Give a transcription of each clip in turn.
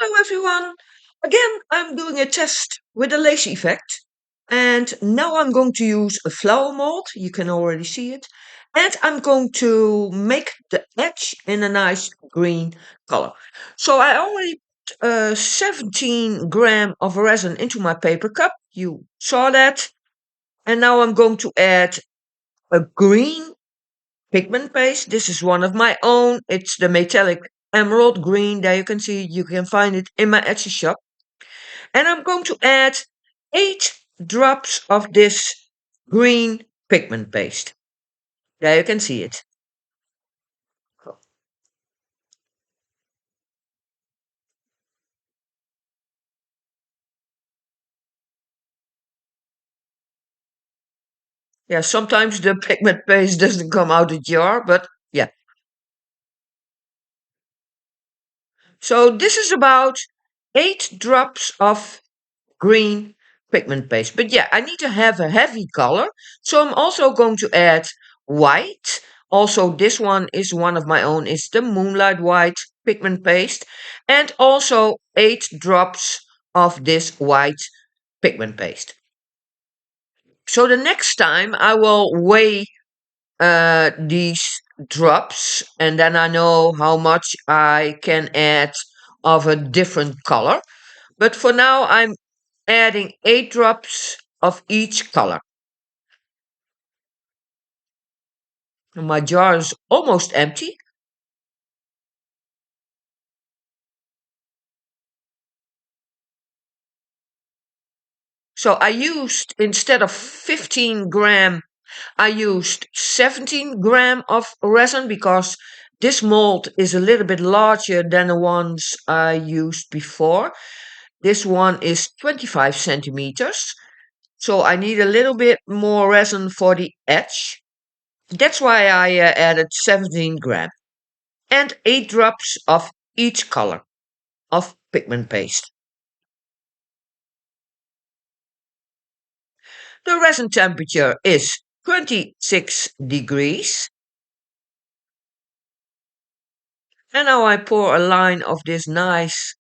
Hello everyone! Again, I'm doing a test with a lace effect. And now I'm going to use a flower mold. You can already see it. And I'm going to make the edge in a nice green color. So I already put 17 gram of resin into my paper cup. You saw that. And now I'm going to add a green pigment paste. This is one of my own. It's the metallic emerald green. There you can see, you can find it in my Etsy shop. And I'm going to add 8 drops of this green pigment paste. There you can see it. Yeah, sometimes the pigment paste doesn't come out the jar, but yeah. So this is about 8 drops of green pigment paste. But yeah, I need to have a heavy color. So I'm also going to add white. Also, this one is one of my own. It's the Moonlight White pigment paste. And also 8 drops of this white pigment paste. So the next time I will weigh these drops, and then I know how much I can add of a different color. But for now, I'm adding 8 drops of each color. My jar is almost empty. So I used, instead of 15 gram, I used 17 gram of resin because this mold is a little bit larger than the ones I used before. This one is 25 centimeters. So I need a little bit more resin for the edge. That's why I added 17 gram and 8 drops of each color of pigment paste. The resin temperature is 26 degrees. And now I pour a line of this nice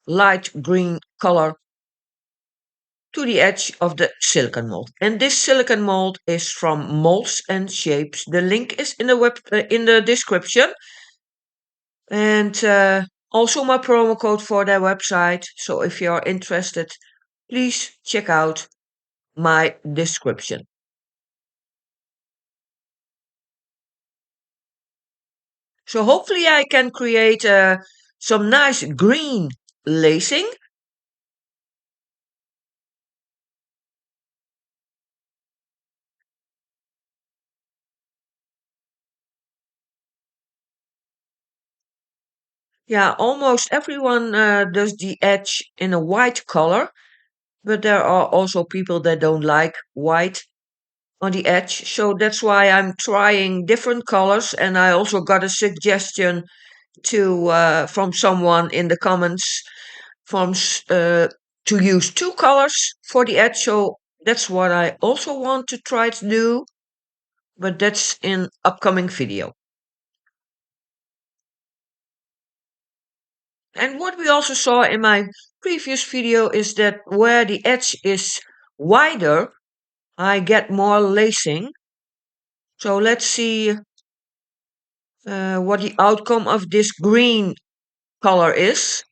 light green color to the edge of the silicone mold. And this silicone mold is from Molds and Shapes. The link is in the description. And also my promo code for their website. So if you're interested, please check out my description. So hopefully I can create some nice green lacing. Yeah, almost everyone does the edge in a white color, but there are also people that don't like white on the edge. So that's why I'm trying different colors. And I also got a suggestion from someone in the comments to use 2 colors for the edge. So that's what I also want to try to do, but that's in upcoming video. And what we also saw in my previous video is that where the edge is wider, I get more lacing. So let's see what the outcome of this green color is.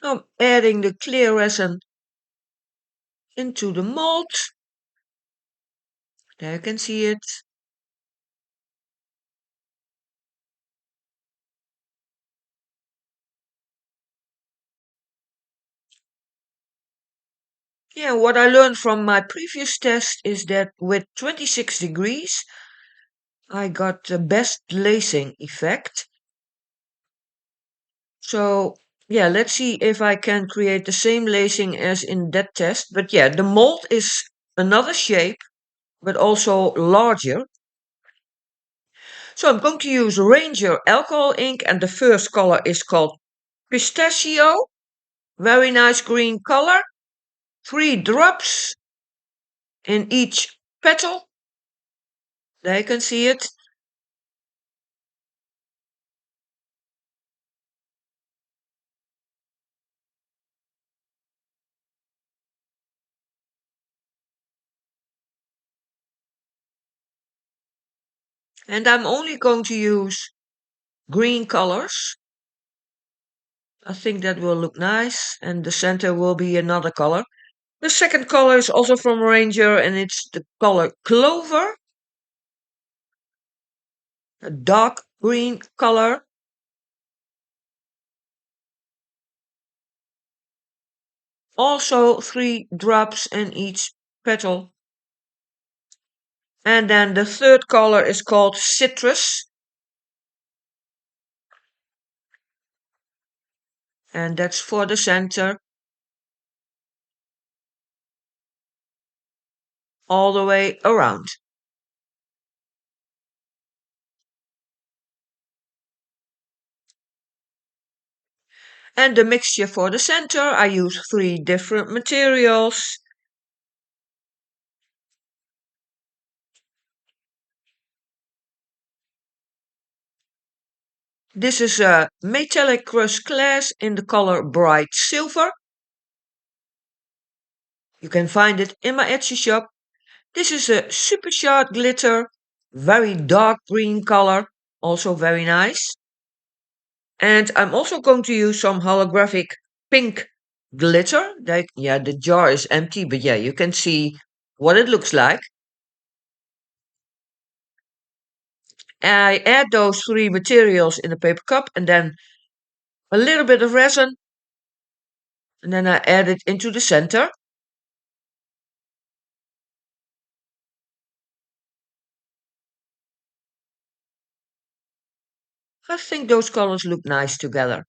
I'm adding the clear resin into the mold. There you can see it. Yeah, what I learned from my previous test is that with 26 degrees, I got the best lacing effect. So, yeah, let's see if I can create the same lacing as in that test. But yeah, the mold is another shape, but also larger. So I'm going to use Ranger alcohol ink, and the first color is called Pistachio. Very nice green color. 3 drops in each petal. There you can see it. And I'm only going to use green colors. I think that will look nice, and the center will be another color. The second color is also from Ranger, and it's the color Clover, a dark green color. Also 3 drops in each petal. And then the third color is called Citrus, and that's for the center, all the way around. And the mixture for the center, I use 3 different materials. This is a metallic crushed glass in the color Bright Silver. You can find it in my Etsy shop. This is a super sharp glitter, very dark green color, also very nice. And I'm also going to use some holographic pink glitter. Yeah, the jar is empty, but yeah, you can see what it looks like. I add those 3 materials in a paper cup, and then a little bit of resin, and then I add it into the center. I think those colors look nice together.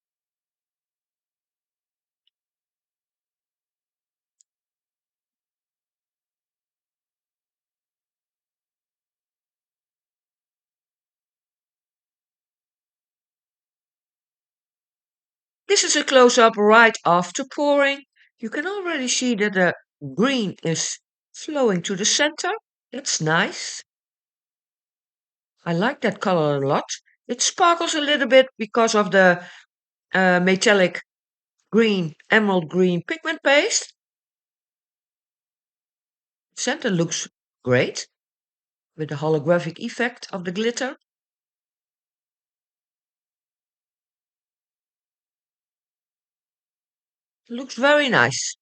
This is a close-up right after pouring. You can already see that the green is flowing to the center. That's nice. I like that color a lot. It sparkles a little bit because of the metallic green, emerald green pigment paste. Center looks great with the holographic effect of the glitter. Looks very nice.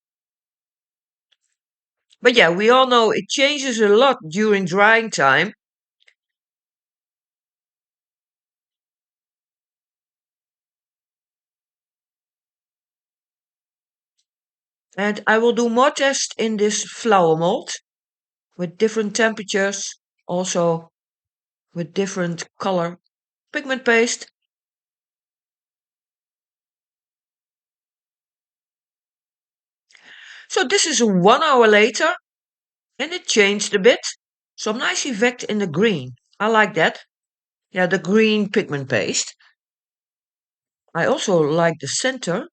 But yeah, we all know it changes a lot during drying time. And I will do more tests in this flower mold with different temperatures, also with different color pigment paste. So this is 1 hour later, and it changed a bit. Some nice effect in the green. I like that. Yeah, the green pigment paste. I also like the center.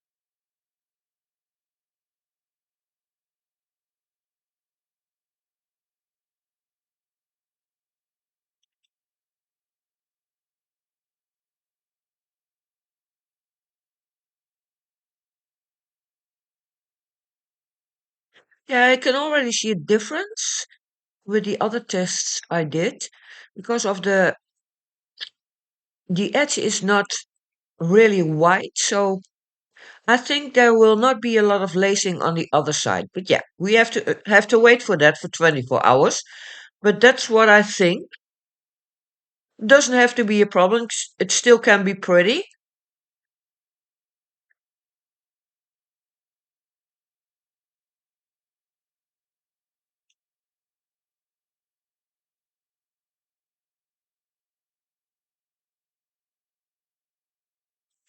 Yeah, I can already see a difference with the other tests I did because of the edge is not really white, so I think there will not be a lot of lacing on the other side. But yeah, we have to wait for that for 24 hours. But that's what I think. Doesn't have to be a problem. It still can be pretty.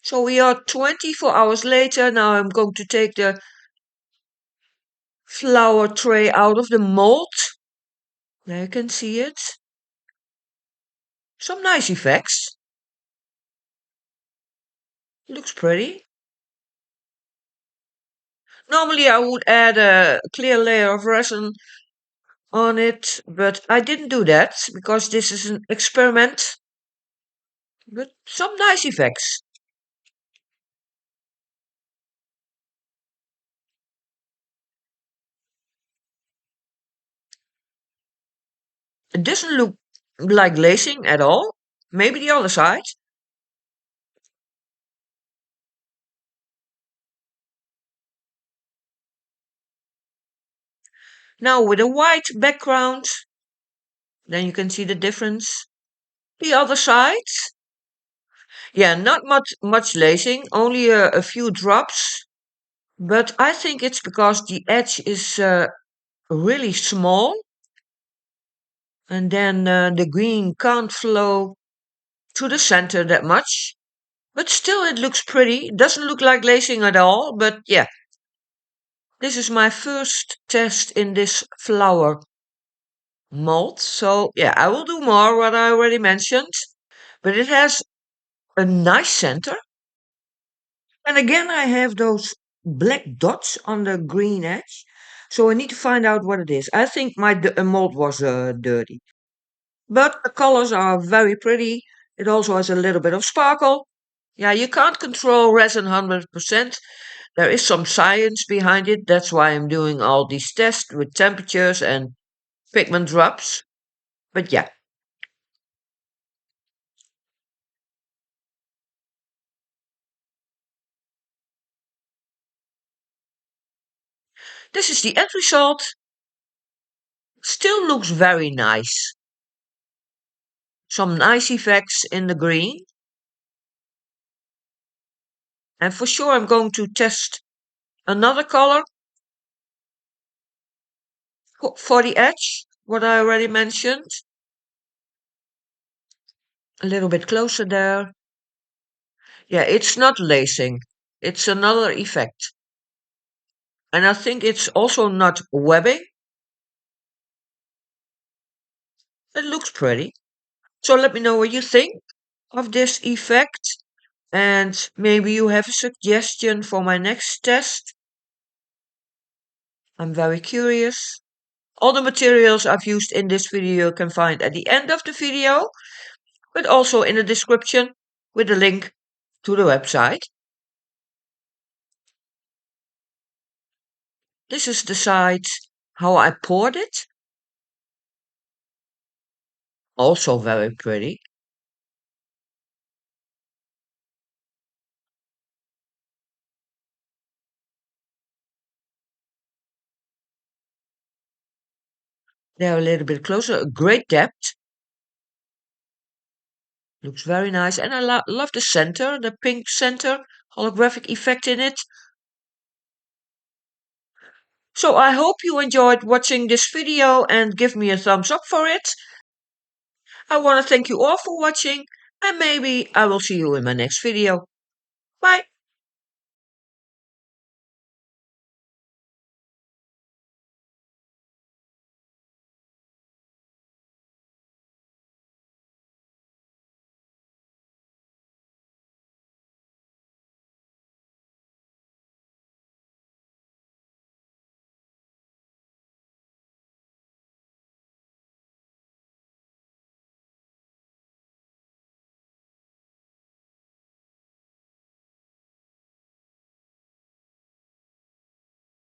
So we are 24 hours later. Now I'm going to take the flower tray out of the mold. There you can see it. Some nice effects. Looks pretty. Normally I would add a clear layer of resin on it, but I didn't do that because this is an experiment. But some nice effects. It doesn't look like glazing at all. Maybe the other side. Now with a white background, then you can see the difference. The other side, yeah, not much lacing, only a few drops. But I think it's because the edge is really small, and then the green can't flow to the center that much. But still, it looks pretty. It doesn't look like lacing at all, but yeah, this is my first test in this flower mold. So yeah, I will do more, what I already mentioned. But it has a nice center. And again, I have those black dots on the green edge. So I need to find out what it is. I think my mold was dirty. But the colors are very pretty. It also has a little bit of sparkle. Yeah, you can't control resin 100%. There is some science behind it. That's why I'm doing all these tests with temperatures and pigment drops. But yeah, this is the end result. Still looks very nice. Some nice effects in the green. And for sure I'm going to test another color for the edge, what I already mentioned. A little bit closer there. Yeah, it's not lacing. It's another effect. And I think it's also not webbing. It looks pretty. So let me know what you think of this effect. And maybe you have a suggestion for my next test. I'm very curious. All the materials I've used in this video you can find at the end of the video, but also in the description with a link to the website. This is the side how I poured it. Also very pretty. They're a little bit closer. A great depth. Looks very nice. And I love the center, the pink center, holographic effect in it. So I hope you enjoyed watching this video and give me a thumbs up for it. I want to thank you all for watching and maybe I will see you in my next video. Bye!